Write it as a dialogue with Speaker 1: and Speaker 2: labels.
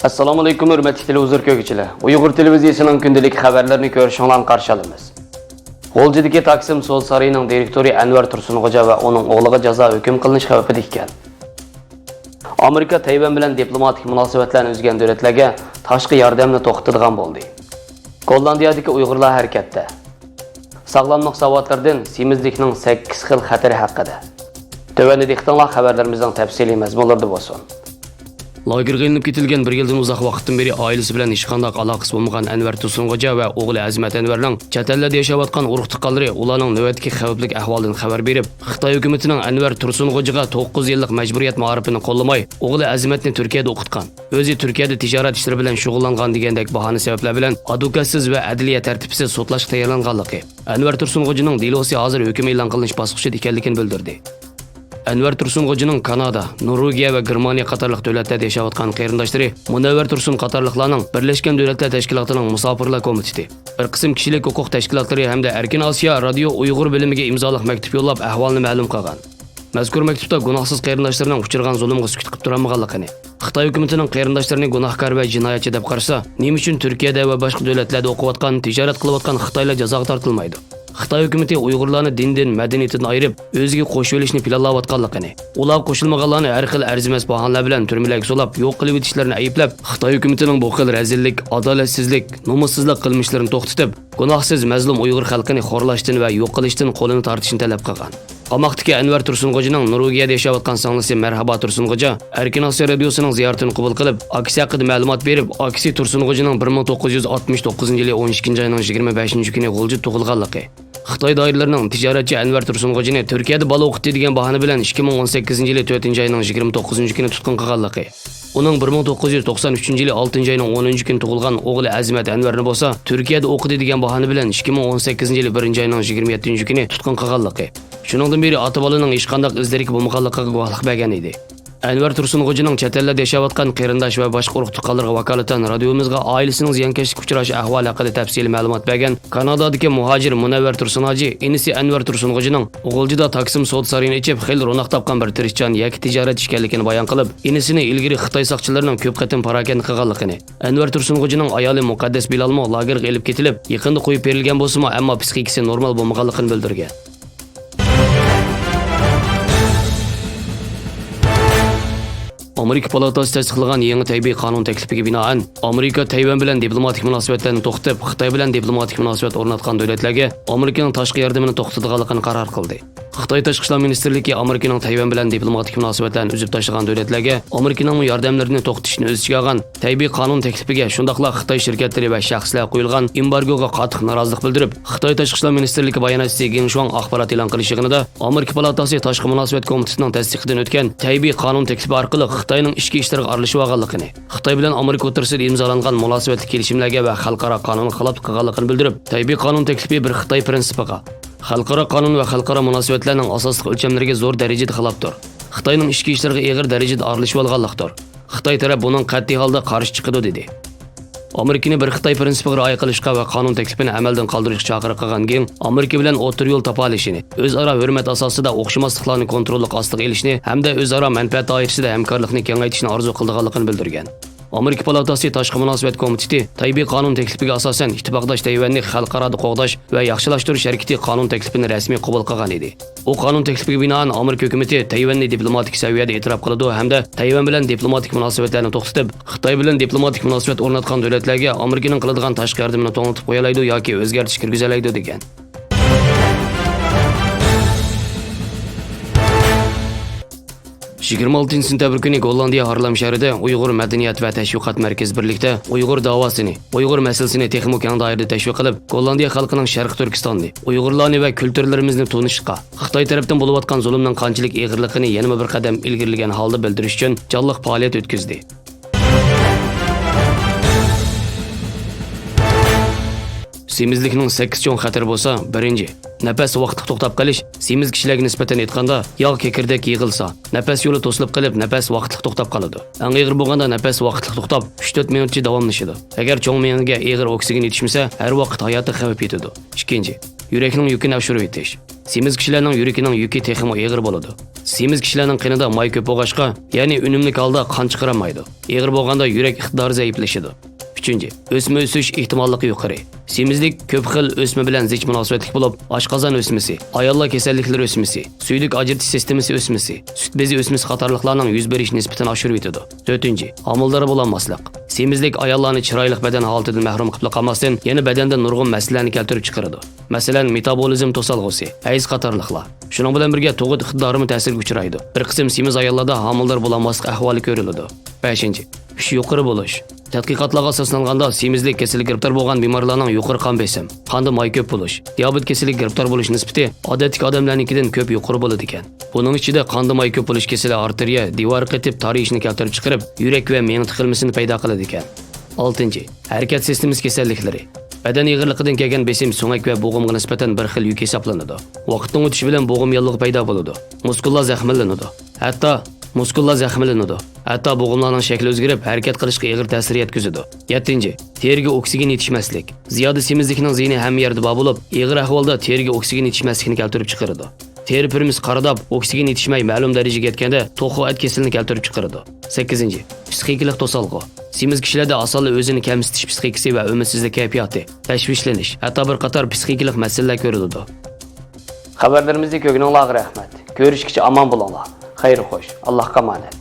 Speaker 1: Assalomu alaykum hurmatli televizor ko'ruvchilar. Uyg'ur televiziyasining kundalik xabarlarini ko'rishinglarni qarshi olamiz. G'o'ljidagi Taksim Sud sarayining direktori Anvar Tursunxo'ja va uning o'g'liga jazo hukm qilinish xavfida ekan. Amerika Tayvan bilan diplomatik munosabatlarni uzgan davlatlarga tashqi yordamni to'xtatadigan bo'ldi. Gollandiyadagi Uyg'urlar harakatda. Sog'lomlik savodlardan semizlikning 8 xil xatari haqida. Tövəndə diqqətinizlə xəbərlərimizin təfsili məzmunlarında olsun. Lagerga ilinib ketilgan bir yildan uzoq vaqtdan beri oilasi bilan hech qanday aloqasi bo'lmagan Anvar Tursunxo'ja va o'g'li Azmat Anvarning chet elda yashayotgan urug' tuqqanlari ularning navbatdagi xavfli ahvoldan xabar berib, Xitoy hukumatining Anvar Tursunxo'jaga 9 yillik majburiyat ma'rifini qo'llamay, o'g'li Azmatni Turkiyada o'qitgan. O'zi Turkiyada tijorat ishlari bilan shug'ullangan degandek bahona sabablar bilan advokatsiz va adliya tartibsiz sudlash tayyorlanganligi. Anvar Tursunxo'janing delosi hozir hukm e'lon qilinish bosqichida ekanligini bildirdi. Anvar Tursunxo'janing Kanada, Norvegiya va Germaniya qatorliq davlatlarda yashayotgan qarindoshlari Munavvar Tursun qatorliqlarning Birlashgan Davlatlar Tashkilotining musofirlar komiteti, bir qism kishilik huquq tashkilotlari hamda Erkin Osiyo radio Uyg'ur bilimiga imzoliq maktub yo'llab ahvolni ma'lum qilgan. Mazkur maktubda gunohsiz qarindoshlarining uchirgan zulmga sukut qilib turmaganligini, Xitoy hukumatining qarindoshlarini gunohkor va jinoyatchi deb qarasa, nima uchun Turkiyada va boshqa davlatlarda o'qiyotgan, tijorat qilayotgan Xitoylar jazoga tortilmaydi? Xitoy hukumati Uyg'urlarni dindan, madaniyatidan ayirib, o'ziga qo'shib olishni planlayotganligini, ular qo'shilmaganlarni har xil arzimas bahonalar bilan turmalarga solab, yo'q qilib etishlarini ayblab, Xitoy hukumatining bu xil razillik, adolatsizlik, nomussizlik qilmishlarini to'xtatib, gunohsiz mazlum Uyg'ur xalqini xo'rlashdan va yo'q qilishdan qo'lini tortishni talab qilgan. Qamoqdagi Anvar Tursunxo'janing Norvegiyada yashayotgan singlisi Marhaba Tursunxo'ja Erkin Osiyo radiosining ziyoratini qabul qilib, aksi haqida ma'lumot berib, aksi Tursunxo'janing 1969-yili 12-oyning 25 kuni G'o'ljid tug'ilganligi. Xitoy doiralarining tijoratchi Anvar Tursunxo'jani Turkiyada bola o'qitdi degan bahona bilan 2018-yili 4-oyning 29-kuni tutqun qilganligi. Uning 1993-yili 6-oyning 10-kuni tug'ilgan o'g'li Azmat Anvarni bo'lsa, Turkiyada o'qidi degan bahona bilan 2018-yili 1-oyning 27-kuni tutqun qilganligi. Shuningdan beri ota-bolaning hech qanday izlari bo'lmaganligiga guvohlik bergan edi. Anvar Tursunxo'janing chet elda yashayotgan qarindosh va boshqa urug' tuqqanlarga vakolatan radiomizga oilasining ziyonkashlik uchrashi ahvoli haqida tafsiliy ma'lumot bergan Kanadadagi muhojir Munavvar Tursunxo'ja inisi Anvar Tursunxo'janing G'o'ljida Taksim Sud sarayini ichib xil ro'naq topgan bir tirishchan yoki tijorat ekanligini bayon qilib, inisini ilgari Xitoy soqchilarining ko'p qatim parakand qilganligini, Anvar Tursunxo'janing ayoli Muqaddas Bilalmo lagerga elib ketilib, yaqinda qo'yib berilgan bo'lsa-mu, ammo psixikasi normal bo'lmaganligini bildirgan. Amerika palatasi tasdiqlagan yangi tabiiy qonun taklifiga binoan Amerika Tayvan bilan diplomatik munosabatlarni to'xtatib, Xitoy bilan diplomatik munosabat o'rnatgan davlatlarga Amerikaning tashqi yordamini to'xtatganligini qaror qildi. Xitoy Tashqi ishlar ministrligi Amerikaning Tayvan bilan diplomatik munosabatlarni uzib tashlagan davlatlarga Amerikaning yordamlarini to'xtatishni o'z ichiga olgan tabiiy qonun taklifiga shundaqla Xitoy shirkatlari va shaxslar qo'yilgan embargoga qattiq norozilik bildirib, Xitoy Tashqi ishlar ministrligi bayonotchisi Geng Shuang axborot e'lon qilishiga Amerika palatasi tashqi munosabat komitetining tasdiqidan o'tgan tabiiy qonun taklifi orqali Xitoyning ichki ishlariga aralashib olganligini, Xitoy bilan Amerika o'rtasida imzolangan munosabatli kelishimlarga va xalqaro qonunga xilof qilganligini bildirib, tabiiy qonun taklifi bir Xitoy prinsipiga, xalqaro qonun va xalqaro munosabatlarning asosiy o'lchamlariga zo'r darajada xilofdir. Xitoyning ichki ishlariga og'ir darajada aralashib olganlikdir. Xitoy taraf buning qat'iy holda qarshi chiqadi dedi. Amerikani bir Xitoy prinsipiga rioya qilishga va qonun taklifini amaldan qoldirishga chaqiriq qilgan Geng, Amerika bilan o'rta yo'l topa olishini, o'zaro hurmat asosida o'xshamasliklarni kontrollik ostiga olishni hamda o'zaro manfaat doirasida hamkorlikni kengaytirishni orzu qilganligini bildirgan. Amerika palatasi tashqi munosabat komiteti tabiiy qonun taklifiga asosan ittifoqdosh Tayvanni xalqaro qo'g'dash va yaxshilashtirish harakati qonun taklifini rasmiy qabul qilgan edi. U qonun taklifiga binoan Amerika hukumati Tayvanni diplomatik saviyada e'tirof qiladi hamda Tayvan bilan diplomatik munosabatlarni to'xtatib, Xitoy bilan diplomatik munosabat o'rnatgan davlatlarga Amerikaning qiladigan tashqi yordamini to'xtatib qo'yalaydi yoki o'zgartirish kirgizalaydi degan. 26-sentabr kuni Gollandiya Harlem shahrida Uyg'ur madaniyat va tashviqot markazi birlikda Uyg'ur davosini, Uyg'ur masalasini texnik keng doirada tashviq qilib, Gollandiya xalqining Sharq Turkistonni, Uyg'urlarni va kulturlarimizni tunishga, Xitoy tarafdan bo'layotgan zulmning qanchalik og'irligini yana bir qadam ilgirlagan holda bildirish uchun jonliq faoliyat o'tkazdi. Semizlikning 8 cho'ng xatari bo'lsa, birinchi, nafas vaqtliq to'xtab qolish, semiz kishilarga nisbatan aytganda, yog' kekirdek yig'ilsa, nafas yo'li to'silib qilib, nafas vaqtliq to'xtab qoladi. Eng og'ir bo'lganda nafas vaqtliq to'xtab 3-4 minutcha davomlashadi. Agar cho'ng miyaga og'ir oksigen yetishmasa, har vaqt hayoti xavf yetadi. Ikkinchi, yurakning yukini oshirib etish. Semiz kishilarning yuragining yuki texmi og'ir bo'ladi. Semiz kishilarning qinida may ko'p bo'lg'achqa, ya'ni unumlik holda qon chiqaramaydi. Og'ir bo'lganda yurak iqtidori zaiflashadi. 3. O'sma o'sish ehtimolligi yuqori. Semizlik ko'p xil o'sma bilan zich munosabatlik bo'lib, oshqozon o'smasi, ayollar kasalliklari o'smasi, suydik ajratish sistemasi o'smasi, sut bezi o'smasi qatorliqlarning yuz berish nisbatini oshirib yetadi. 4. Homildora bo'lmaslik. Semizlik ayollarni chiroyli badan holatidan mahrum qilib qolmasdan, yana badanda nurg'un masalalarni keltirib chiqaradi. Masalan, metabolizm to'salg'usi, hayz qatorliqlar. Shuning bilan birga tug'ut iqtidorini ta'sirga uchraydi. Bir qism semiz ayollarda homildor bo'lmaslik ahvoli ko'riladi. 5. Ish yuqori bo'lish. Tadqiqotlarga asoslanganda semizlik kasalligiga giribtor bo'lgan bemorlarning yuqori qon besim, qonda may ko'p bo'lish, diabet kasalligiga giribtor bo'lish nisbati odatdagi odamlarnikidan ko'p yuqori bo'ladi ekan. Buning ichida qonda may ko'p bo'lish kasali arteriya, divar qitib tarishni keltirib chiqarib, yurak va miya tiqilmasini paydo qiladi ekan. 6. Harakat sistemasi kasalliklari. Badan ig'irligidan kelgan besim so'ngak va bo'g'imga nisbatan bir xil yuk hisoblanadi. Vaqtning o'tishi bilan bo'g'im yallig'i paydo bo'ladi. Muskullar zaxmlanadi. Hatto bo'g'imlarning shakli o'zgarib, harakat qilishga og'ir ta'sir yetkazadi. 7. Teriga oksigen yetishmaslik. Ziyoda semizlikning ziyni ham yerda bor bo'lib, og'ir ahvolda teriga oksigen yetishmaslikni keltirib chiqaradi. Teri pirimiz qaradab, oksigen yetishmay ma'lum darajaga yetganda to'xu-at kasalini keltirib chiqaradi. 8. Psixikalik to'salg'u. Semiz kishilarda asosan o'zini kamsitish psixikasi va umidsizlik kayfiyati, tashvishlanish, hatto bir qator psixikalik masalalar ko'riladi. Xabarlarimizni ko'rganingizga rahmat. Ko'rishguncha omon bo'linglar. Xayr xo'sh. Allohga emanet.